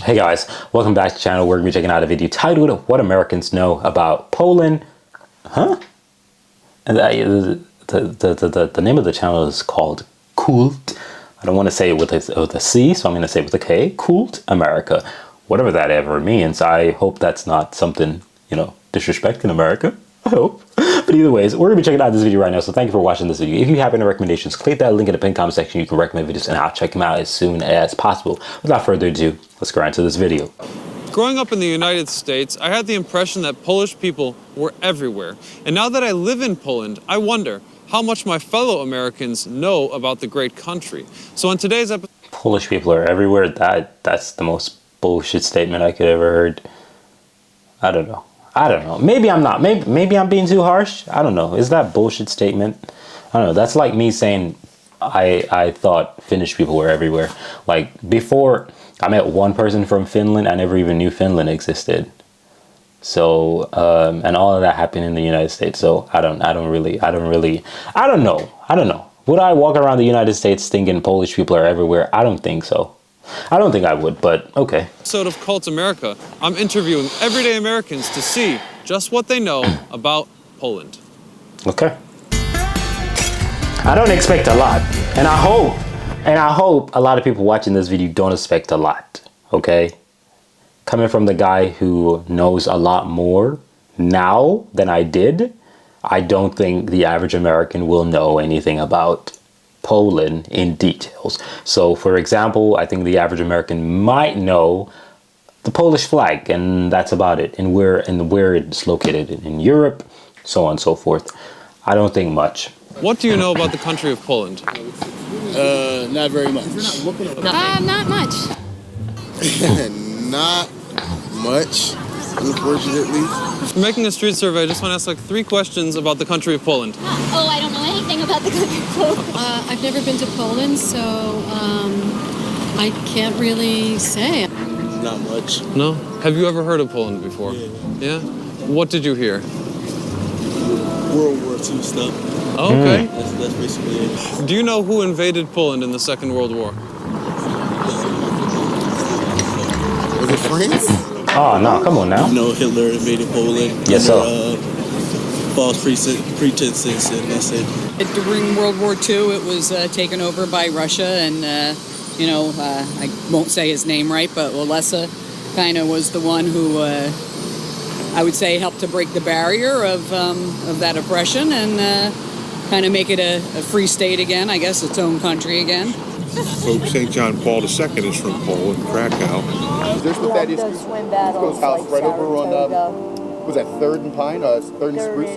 Hey guys, welcome back to the channel. We're going to be checking out a video titled What Americans Know About Poland. Huh? And the name of the channel is called Kult. I don't want to say it with a C, so I'm going to say it with a K. Kult America. Whatever that ever means. I hope that's not something, disrespecting America. I hope. But either ways, we're going to be checking out this video right now, so thank you for watching this video. If you have any recommendations, click that link in the pinned comment section. You can recommend videos and I'll check them out as soon as possible. Without further ado, let's go into this video. Growing up in the United States, I had the impression that Polish people were everywhere. And now that I live in Poland, I wonder how much my fellow Americans know about the great country. So in today's episode... Polish people are everywhere? That's the most bullshit statement I could ever heard. I don't know. Maybe I'm not. Maybe I'm being too harsh. I don't know. Is that bullshit statement? I don't know. That's like me saying I thought Finnish people were everywhere. Like before I met one person from Finland, I never even knew Finland existed. So and all of that happened in the United States. So I don't know. Would I walk around the United States thinking Polish people are everywhere? I don't think so. I don't think I would, but okay. Episode of Kult America, I'm interviewing everyday Americans to see just what they know about Poland. Okay. I don't expect a lot, and I hope a lot of people watching this video don't expect a lot, okay? Coming from the guy who knows a lot more now than I did, I don't think the average American will know anything about Poland in details. So for example, I think the average American might know the Polish flag, and that's about it, and where it's located in Europe, so on and so forth. I don't think much. What do you know about the country of Poland? Not very much. Not much. Not much, unfortunately. For making a street survey, I just want to ask like 3 questions about the country of Poland. Oh, I don't know anything about the country of Poland. I've never been to Poland, so I can't really say. Not much. No? Have you ever heard of Poland before? Yeah? What did you hear? World War II stuff. Oh, okay. That's basically it. Do you know who invaded Poland in the Second World War? Was it France? Oh no, come on now. No, Hitler invaded Poland. Yes, sir. False pretenses, and that's it. During World War II, it was taken over by Russia, and I won't say his name right, but Walesa kind of was the one who I would say helped to break the barrier of that oppression and kind of make it a free state again, I guess, its own country again. Pope St. John Paul II is from Poland, Krakow. Is this what that is? Let's house right over on, was that 3rd and Pine? 3rd and Spruce?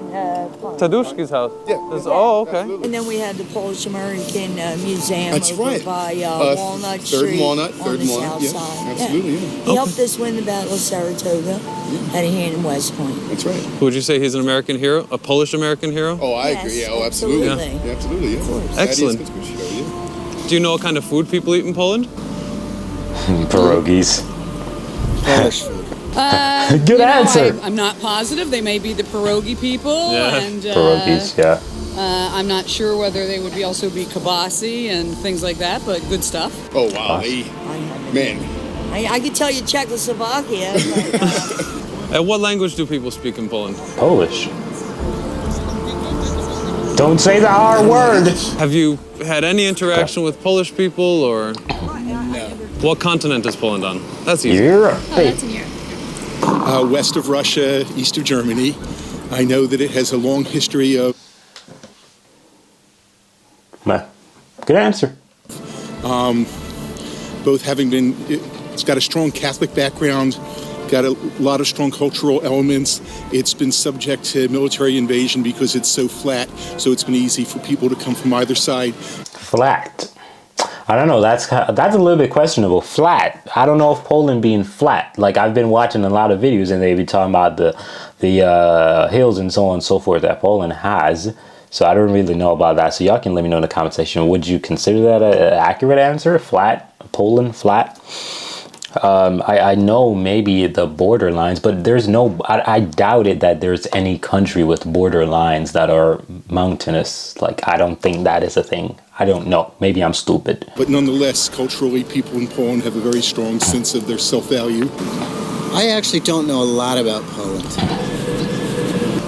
Taduszki's house? Yeah. Oh, okay. Absolutely. And then we had the Polish-American Museum That's over right. by Walnut 3rd Street and Walnut, on 3rd the and south Walnut. Yeah, side. absolutely, yeah. He helped us win the Battle of Saratoga, had a hand in West Point. That's right. Would you say he's an American hero? A Polish-American hero? Oh, I Yes, agree. Yeah, oh, absolutely. absolutely. Yeah, absolutely, yeah. Of course. That is Excellent. Conspiracy Show, yeah. Do you know what kind of food people eat in Poland? Pierogies. Polish food. Good answer. I'm not positive. They may be the pierogi people, Yeah. and Pierogies, yeah. I'm not sure whether they would also be kibasi and things like that, but good stuff. Oh, wow. Man. I could tell you Czechoslovakia, but, And what language do people speak in Poland? Polish. Don't say the R word. Have you had any interaction with Polish people, or what continent is Poland on? That's easy. Europe. Oh, that's in Europe. West of Russia, east of Germany. I know that it has a long history of Good answer. both having been, it's got a strong Catholic background, got a lot of strong cultural elements. It's been subject to military invasion because it's so flat, so it's been easy for people to come from either side. Flat. I don't know. That's a little bit questionable. Flat. I don't know if Poland being flat. Like I've been watching a lot of videos and they be talking about the hills and so on and so forth that Poland has. So I don't really know about that. So y'all can let me know in the comment section. Would you consider that an accurate answer? Flat? Poland flat? I know maybe the borderlines, but there's no, I doubt it that there's any country with borderlines that are mountainous. Like, I don't think that is a thing. I don't know. Maybe I'm stupid. But nonetheless, culturally, people in Poland have a very strong sense of their self-value. I actually don't know a lot about Poland.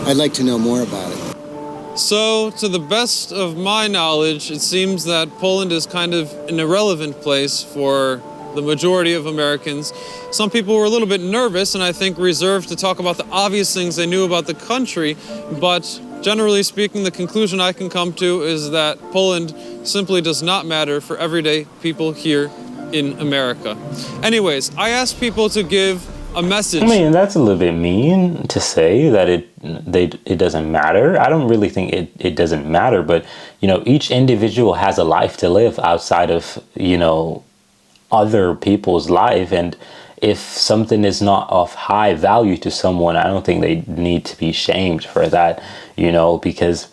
I'd like to know more about it. So, to the best of my knowledge, it seems that Poland is kind of an irrelevant place for the majority of Americans. Some people were a little bit nervous and I think reserved to talk about the obvious things they knew about the country, but generally speaking, the conclusion I can come to is that Poland simply does not matter for everyday people here in America. Anyways, I asked people to give a message. I mean, that's a little bit mean to say that it doesn't matter. I don't really think it doesn't matter, but, you know, each individual has a life to live outside of, you know, other people's life, and if something is not of high value to someone, I don't think they need to be shamed for that, you know, because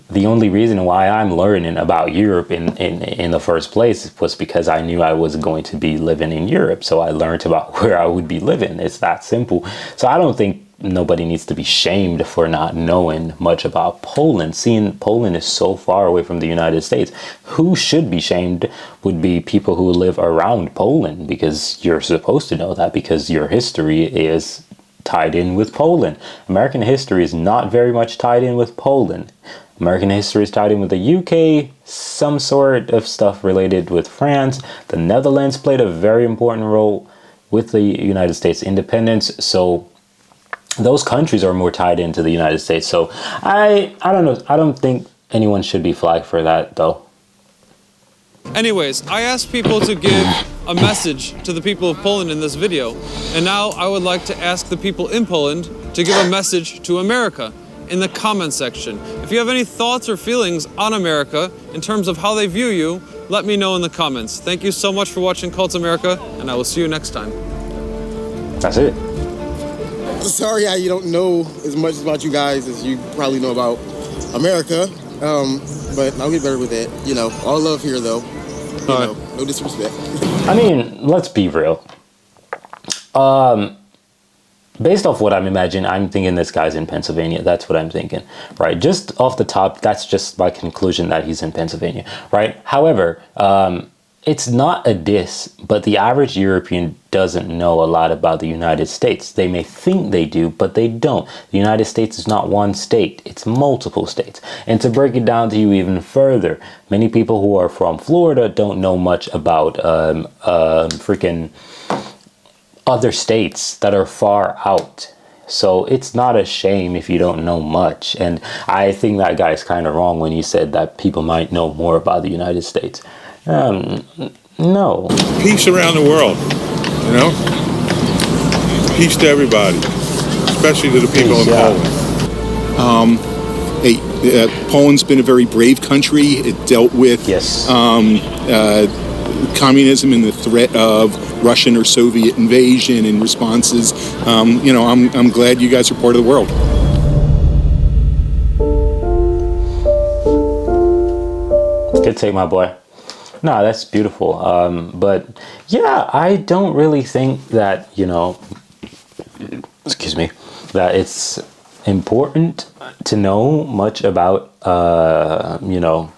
the only reason why I'm learning about Europe in the first place was because I knew I was going to be living in Europe. So I learned about where I would be living. It's that simple. So I don't think nobody needs to be shamed for not knowing much about Poland. Seeing Poland is so far away from the United States. Who should be shamed would be people who live around Poland, because you're supposed to know that, because your history is tied in with Poland. American history is not very much tied in with Poland. American history is tied in with the UK, some sort of stuff related with France. The Netherlands played a very important role with the United States independence. So those countries are more tied into the United States. So I don't know. I don't think anyone should be flagged for that, though. Anyways, I asked people to give a message to the people of Poland in this video. And now I would like to ask the people in Poland to give a message to America in the comment section. If you have any thoughts or feelings on America in terms of how they view you, let me know in the comments. Thank you so much for watching Kult America, and I will see you next time. That's it. Sorry you don't know as much about you guys as you probably know about America, but I'll get better with that. You know, all love here, though. You know, no disrespect. I mean, let's be real. Based off what I'm imagining, I'm thinking this guy's in Pennsylvania. That's what I'm thinking, right? Just off the top, that's just my conclusion that he's in Pennsylvania, right? However, it's not a diss, but the average European doesn't know a lot about the United States. They may think they do, but they don't. The United States is not one state. It's multiple states. And to break it down to you even further, many people who are from Florida don't know much about freaking other states that are far out. So it's not a shame if you don't know much. And I think that guy's kind of wrong when he said that people might know more about the United States. No. Peace around the world, you know? Peace to everybody, especially to the people in Poland. Poland's been a very brave country. It dealt with communism and the threat of Russian or Soviet invasion and responses. You know, I'm glad you guys are part of the world. Good take, my boy. No, that's beautiful. But yeah, I don't really think that, you know, excuse me, that it's important to know much about, you know,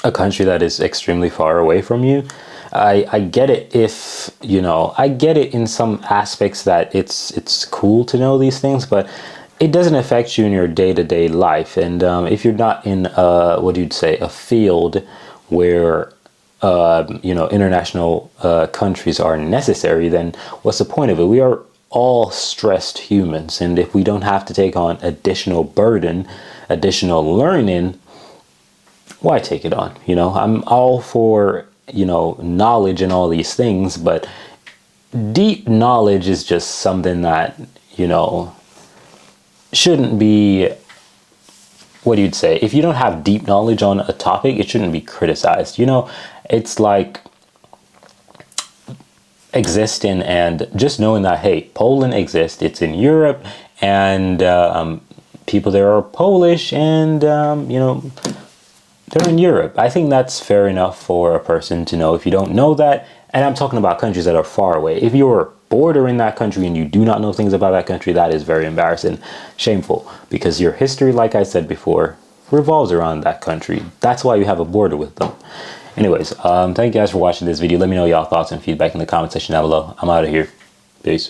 a country that is extremely far away from you. I get it if, you know, I get it in some aspects that it's cool to know these things, but it doesn't affect you in your day-to-day life. And if you're not in, what do you say, a field where, you know, international countries are necessary, then what's the point of it? We are all stressed humans. And if we don't have to take on additional burden, additional learning, why take it on? You know, I'm all for, you know, knowledge and all these things, but deep knowledge is just something that, you know, shouldn't be, what do you say? If you don't have deep knowledge on a topic, it shouldn't be criticized. You know, it's like existing and just knowing that, hey, Poland exists, it's in Europe, and people there are Polish, and, you know, they're in Europe. I think that's fair enough for a person to know. If you don't know that, And I'm talking about countries that are far away. If you're bordering that country and you do not know things about that country, that is very embarrassing, shameful, because your history, like I said before, revolves around that country. That's why you have a border with them. Anyways, thank you guys for watching this video. Let me know y'all thoughts and feedback in the comment section down below. I'm out of here. Peace.